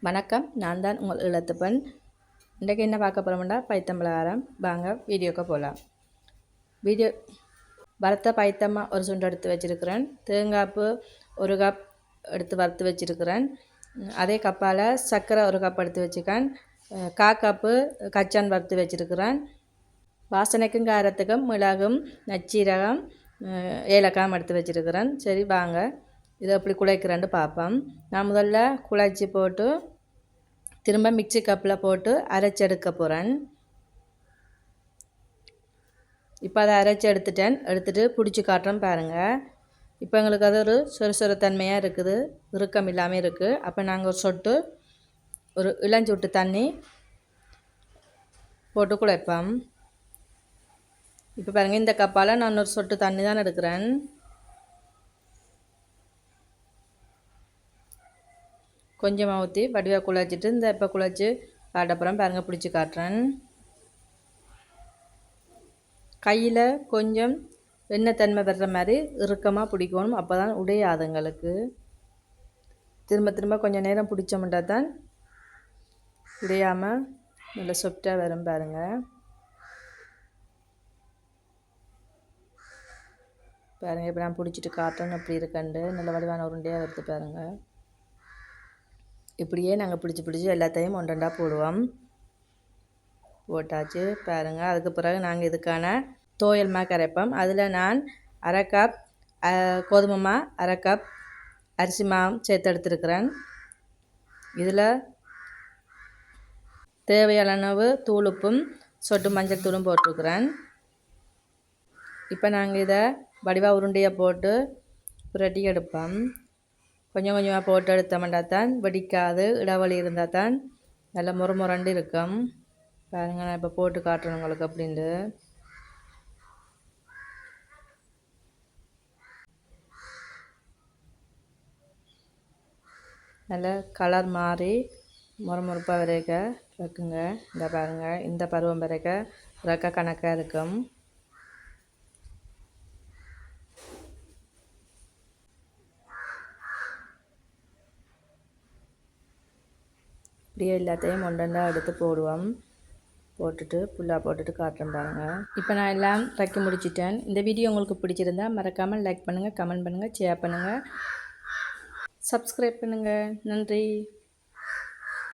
வணக்கம், நான் தான் உங்கள் இளத்துப்பன். இன்றைக்கு என்ன பார்க்க போகிறோம்னா பைத்தம்பலகாரம். வாங்க வீடியோக்கு போகலாம். வறுத்த பைத்தம்மா ஒரு சுண்டு எடுத்து வச்சுருக்கிறேன். தேங்காய்ப்பு ஒரு கப் எடுத்து வறுத்து வச்சுருக்கிறேன். அதே கப்பால் சர்க்கரை ஒரு கப் எடுத்து வச்சுக்கேன். கப்பு கச்சான் வறுத்து வச்சுருக்கிறேன். வாசனைக்கும் காரத்துக்கும் மிளகும் நச்சீரகம் ஏலக்காயும் எடுத்து வச்சுருக்கிறேன். சரி வாங்க இதை எப்படி குழைக்கிறேன்னு பார்ப்போம். நான் முதல்ல குழைச்சி போட்டு திரும்ப மிக்சி கப்பில் போட்டு அரைச்சி எடுக்க போகிறேன். இப்போ அதை அரைச்சி எடுத்துகிட்டு பிடிச்சி காட்டுறேன் பாருங்கள். இப்போ எங்களுக்கு அது ஒரு சொரத்தன்மையாக இருக்குது, இறுக்கம் இல்லாமல் இருக்குது. அப்போ நாங்கள் ஒரு சொட்டு ஒரு இளஞ்சூட்டு தண்ணி போட்டு குழைப்போம். இப்போ பாருங்கள், இந்த கப்பால் நான் ஒரு சொட்டு தண்ணி தான் எடுக்கிறேன். கொஞ்சமாக ஊற்றி வடிவாக குழைச்சிட்டு இந்த இப்போ குழைச்சி காட்டப்புறம் பாருங்கள், பிடிச்சி காட்டுறேன். கையில் கொஞ்சம் எண்ணெய் தன்மை வர்ற மாதிரி இறுக்கமாக பிடிக்கணும். அப்போ தான் உடையாதுங்களுக்கு. திரும்ப திரும்ப கொஞ்சம் நேரம் பிடிச்சோம்னா தான் உடையாமல் நல்லா சாஃப்டாக வரும் பாருங்கள். பாருங்கள், இப்போ நான் பிடிச்சிட்டு காட்டுறேன் அப்படி இருக்கண்டு நல்ல வடிவான உருண்டையாக வருது பாருங்கள். இப்படியே நாங்கள் பிடிச்சி எல்லாத்தையும் ஒன்றா போடுவோம். போட்டாச்சு பாருங்கள். அதுக்கு பிறகு நாங்கள் இதுக்கான தோயல் மா கரைப்போம். அதில் நான் அரை கப் கோதுமை மா, அரை கப் அரிசி மாவும் சேர்த்து எடுத்துருக்கிறேன். இதில் தேவையான அளவு தூளுப்பும் சொட்டு மஞ்சள் தூளும் போட்டிருக்கிறேன். இப்போ நாங்கள் இதை வடிவாக உருண்டையை போட்டு புரட்டி எடுப்போம். கொஞ்சம் கொஞ்சமாக போட்டு எடுத்தோம்னா தான் வெடிக்காது, இடைவெளி இருந்தால் தான் நல்லா முறமுரண்டு இருக்கும். பாருங்க, நான் இப்போ போட்டு காட்டுறேன் உங்களுக்கு அப்படின்ட்டு. நல்லா கலர் மாறி முறமுறுப்பாக வரைக்க வைக்குங்க. இந்த பாருங்கள், இந்த பருவம் வரைக்க ரெக்க கணக்காக இருக்கும். இப்படியே எல்லாத்தையும் ஒன்றா எடுத்து போடுவோம். போட்டுட்டு புல்லாக போட்டுட்டு காட்டுறேன் பாருங்கள். இப்போ நான் எல்லாம் தைக்க முடிச்சிட்டேன். இந்த வீடியோ உங்களுக்கு பிடிச்சிருந்தா மறக்காமல் லைக் பண்ணுங்கள், கமெண்ட் பண்ணுங்கள், ஷேர் பண்ணுங்கள், சப்ஸ்கிரைப் பண்ணுங்கள். நன்றி.